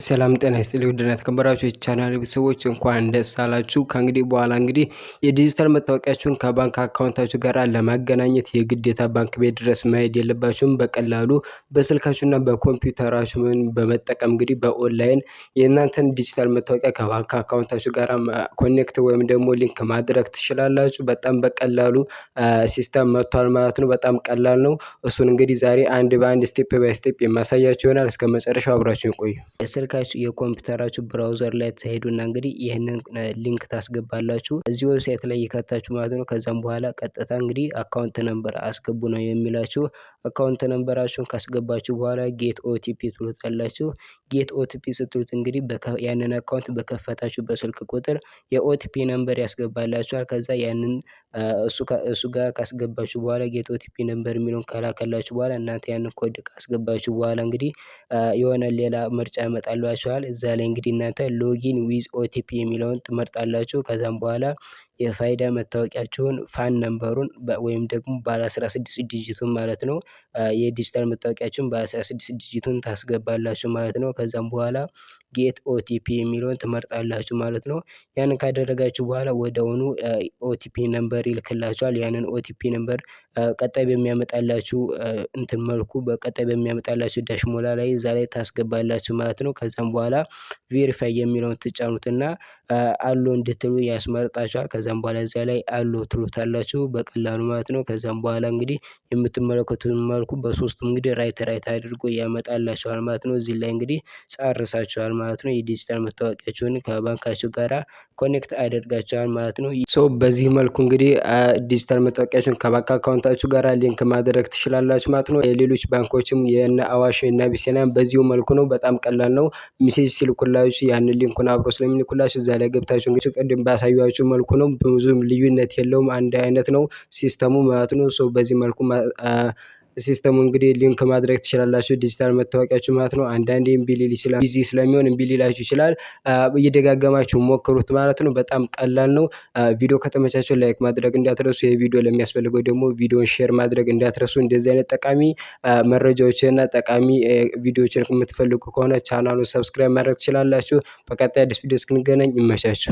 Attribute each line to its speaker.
Speaker 1: ሰላም ጤና ይስጥልኝ ውድና የተከበራችሁ የቻናሌ ቤተሰቦች እንኳን ደስ አላችሁ። ከእንግዲህ በኋላ የዲጂታል መታወቂያችሁን ከባንክ አካውንታችሁ ጋር ለማገናኘት የግዴታ ባንክ ቤት ድረስ መሄድ የለባችሁም። በቀላሉ በስልካችሁና በኮምፒውተራችሁ በመጠቀም በኦንላይን የእናንተን ዲጂታል መታወቂያ ከባንክ አካውንታችሁ ጋር ኮኔክት ወይም ደግሞ ሊንክ ማድረግ ትችላላችሁ። በጣም በቀላሉ ሲስተም መጥቷል ማለት ነው። በጣም ቀላል ነው። እሱን ዛሬ አንድ በአንድ ስቴፕ ባይ ስቴፕ የማሳያችሁ ይሆናል። እስከ መጨረሻው አብራችሁን ቆዩ። የኮምፒውተራችሁ ብራውዘር ላይ ትሄዱና ይህንን ሊንክ ታስገባላችሁ እዚህ ዌብሳይት ላይ ይከታችሁ ማለት ነው። ከዛም በኋላ ቀጥታ አካውንት ነምበር አስገቡ ነው የሚላችሁ። አካውንት ነምበራችሁን ካስገባችሁ በኋላ ጌት ኦቲፒ ትሉታላችሁ። ጌት ኦቲፒ ስትሉት ያንን አካውንት በከፈታችሁ በስልክ ቁጥር የኦቲፒ ነምበር ያስገባላችኋል። ከዛ ያንን እሱ ጋር ካስገባችሁ በኋላ ጌት ኦቲፒ ነምበር የሚለውን ከላከላችሁ በኋላ እናንተ ያንን ኮድ ካስገባችሁ በኋላ የሆነ ሌላ ምርጫ ያመጣላችኋል። እዛ ላይ እናንተ ሎጊን ዊዝ ኦቲፒ የሚለውን ትመርጣላችሁ። ከዛም በኋላ የፋይዳ መታወቂያችሁን ፋን ነምበሩን ወይም ደግሞ ባለ 16 ዲጂቱን ማለት ነው የዲጂታል መታወቂያችሁን በ16 ዲጂቱን ታስገባላችሁ ማለት ነው። ከዛም በኋላ ጌት ኦቲፒ የሚለውን ትመርጣላችሁ ማለት ነው። ያንን ካደረጋችሁ በኋላ ወዲያውኑ ኦቲፒ ነምበር ይልክላችኋል። ያንን ኦቲፒ ነምበር ቀጣይ በሚያመጣላችሁ መልኩ በቀጣይ በሚያመጣላችሁ ዳሽሞላ ላይ እዛ ላይ ታስገባላችሁ ማለት ነው። ከዛም በኋላ ቬሪፋይ የሚለውን ትጫኑትና አሎ እንድትሉ ያስመርጣችኋል። ከዛም በኋላ እዛ ላይ አሎ ትሉታላችሁ በቀላሉ ማለት ነው። ከዛም በኋላ የምትመለከቱት መልኩ በሶስቱም ራይት አድርጎ ያመጣላችኋል ማለት ነው። እዚህ ላይ ጨርሳችኋል ማለት ነው። የዲጂታል መታወቂያችሁን ከባንካችሁ ጋራ ኮኔክት አድርጋችኋል ማለት ነው። በዚህ መልኩ ዲጂታል መታወቂያችሁን ከባንክ አካውንታችሁ ጋራ ሊንክ ማድረግ ትችላላችሁ ማለት ነው። የሌሎች ባንኮችም የነ አዋሽ እና አቢሲኒያም በዚሁ መልኩ ነው። በጣም ቀላል ነው። ሜሴጅ ሲልኩላችሁ ያንን ሊንኩን አብሮ ስለሚልኩላችሁ እዛ ላይ ገብታችሁ ቅድም ባሳያችሁ መልኩ ነው። ብዙም ልዩነት የለውም። አንድ አይነት ነው ሲስተሙ ማለት ነው። በዚህ መልኩ ሲስተሙ ሊንክ ማድረግ ትችላላችሁ ዲጂታል መታወቂያችሁ ማለት ነው። አንዳንዴ እምቢ ሊል ይችላል። ቢዚ ስለሚሆን እምቢ ሊላችሁ ይችላል። እየደጋገማችሁ ሞክሩት ማለት ነው። በጣም ቀላል ነው። ቪዲዮ ከተመቻችሁ ላይክ ማድረግ እንዳትረሱ። ይሄ ቪዲዮ ለሚያስፈልገው ደግሞ ቪዲዮን ሼር ማድረግ እንዳትረሱ። እንደዚህ አይነት ጠቃሚ መረጃዎችንና ጠቃሚ ቪዲዮዎችን የምትፈልጉ ከሆነ ቻናሉን ሰብስክራይብ ማድረግ ትችላላችሁ። በቀጣይ አዲስ ቪዲዮ እስክንገናኝ ይመቻችሁ።